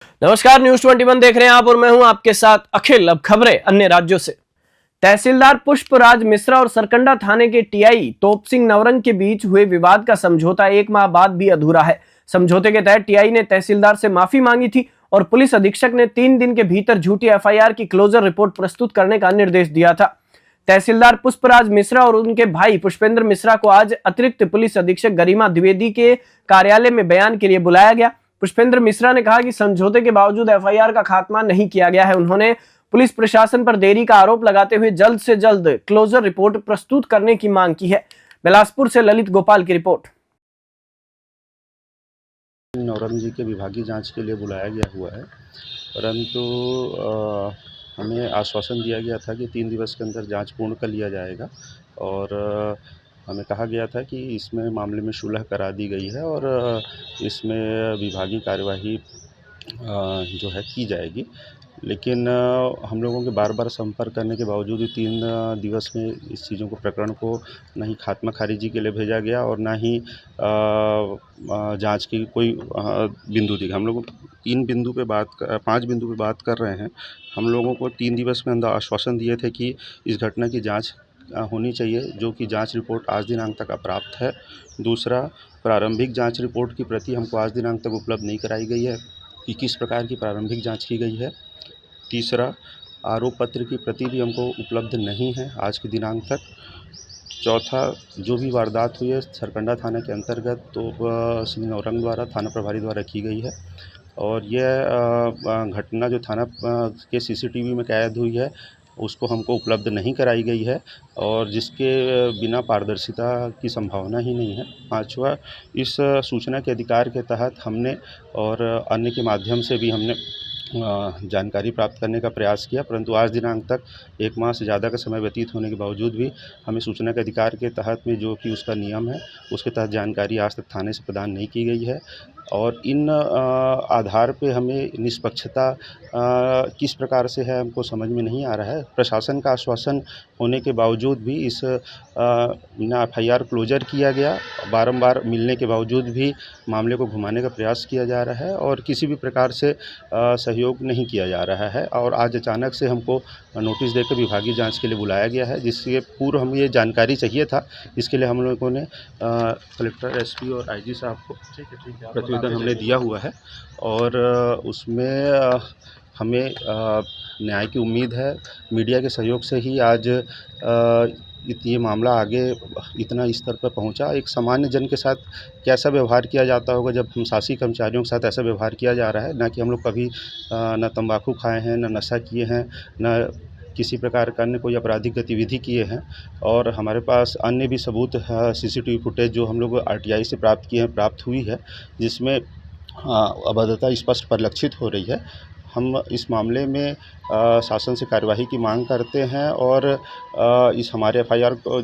नमस्कार, न्यूज 21 देख रहे हैं आप और मैं हूं आपके साथ अखिल। अब खबरें अन्य राज्यों से। तहसीलदार पुष्पराज मिश्रा और सरकंडा थाने के टीआई तोप सिंह नवरंग के बीच हुए विवाद का समझौता 1 माह बाद भी अधूरा है। समझौते के तहत टीआई ने तहसीलदार से माफी मांगी थी और पुलिस अधीक्षक ने 3 दिन के भीतर झूठी एफआईआर की क्लोजर रिपोर्ट प्रस्तुत करने का निर्देश दिया था। तहसीलदार पुष्पराज मिश्रा और उनके भाई पुष्पेंद्र मिश्रा को आज अतिरिक्त पुलिस अधीक्षक गरिमा द्विवेदी के कार्यालय में बयान के लिए बुलाया गया। पुष्पेंद्र मिश्रा ने कहा कि समझौते के बावजूद एफआईआर का खात्मा नहीं किया गया है। उन्होंने पुलिस प्रशासन पर देरी का आरोप लगाते हुए जल्द से जल्द क्लोजर रिपोर्ट प्रस्तुत करने की मांग की है। बिलासपुर से ललित गोपाल की रिपोर्ट। नौरंग जी के विभागीय जांच के लिए बुलाया गया हुआ है, परंतु हमें आश्वासन दिया गया था कि 3 दिवस के अंदर जांच पूर्ण कर लिया जाएगा और हमें कहा गया था कि इसमें मामले में सुलह करा दी गई है और इसमें विभागीय कार्यवाही जो है की जाएगी। लेकिन हम लोगों के बार-बार संपर्क करने के बावजूद भी 3 दिवस में इस चीज़ों को प्रकरण को ना ही खात्मा खारिजी के लिए भेजा गया और ना ही जांच की कोई बिंदु दिखा। हम लोग 5 बिंदु पे बात कर रहे हैं। हम लोगों को 3 दिवस में अंदर आश्वासन दिए थे कि इस घटना की जांच होनी चाहिए, जो कि जांच रिपोर्ट आज दिनांक तक अप्राप्त है। दूसरा, प्रारंभिक जांच रिपोर्ट की प्रति हमको आज दिनांक तक उपलब्ध नहीं कराई गई है कि किस प्रकार की प्रारंभिक जांच की गई है। तीसरा, आरोप पत्र की प्रति भी हमको उपलब्ध नहीं है आज के दिनांक तक। चौथा, जो भी वारदात हुई है सरकंडा थाना के अंतर्गत तोप सिंह नवरंग द्वारा, थाना प्रभारी द्वारा की गई है और यह घटना जो थाना के सीसीटीवी में कैद हुई है उसको हमको उपलब्ध नहीं कराई गई है और जिसके बिना पारदर्शिता की संभावना ही नहीं है। पाँचवा, इस सूचना के अधिकार के तहत हमने और अन्य के माध्यम से भी हमने जानकारी प्राप्त करने का प्रयास किया, परंतु आज दिनांक तक 1 माह से ज़्यादा का समय व्यतीत होने के बावजूद भी हमें सूचना के अधिकार के तहत में जो कि उसका नियम है उसके तहत जानकारी आज तक थाने से प्रदान नहीं की गई है और इन आधार पे हमें निष्पक्षता किस प्रकार से है हमको समझ में नहीं आ रहा है। प्रशासन का आश्वासन होने के बावजूद भी इस ना एफआईआर क्लोजर किया गया, बारंबार मिलने के बावजूद भी मामले को घुमाने का प्रयास किया जा रहा है और किसी भी प्रकार से सहयोग नहीं किया जा रहा है और आज अचानक से हमको नोटिस देकर विभागीय जांच के लिए बुलाया गया है, जिसके पूर्व हमें ये जानकारी चाहिए था। इसके लिए हम लोगों ने कलेक्टर, एसपी और आईजी साहब को प्रतिवेदन हमने दिया हुआ है और उसमें हमें न्याय की उम्मीद है। मीडिया के सहयोग से ही आज ये मामला आगे इतना स्तर पर पहुंचा। एक सामान्य जन के साथ कैसा व्यवहार किया जाता होगा जब हम शासकीय कर्मचारियों के साथ ऐसा व्यवहार किया जा रहा है, ना कि हम लोग कभी न तंबाकू खाए हैं, न नशा किए हैं, न किसी प्रकार का अन्य कोई आपराधिक गतिविधि किए हैं और हमारे पास अन्य भी सबूत सीसीटीवी फुटेज जो हम लोग आरटीआई से प्राप्त हुई है, जिसमें अभद्रता स्पष्ट परिलक्षित हो रही है। हम इस मामले में शासन से कार्यवाही की मांग करते हैं और इस हमारे एफआईआर को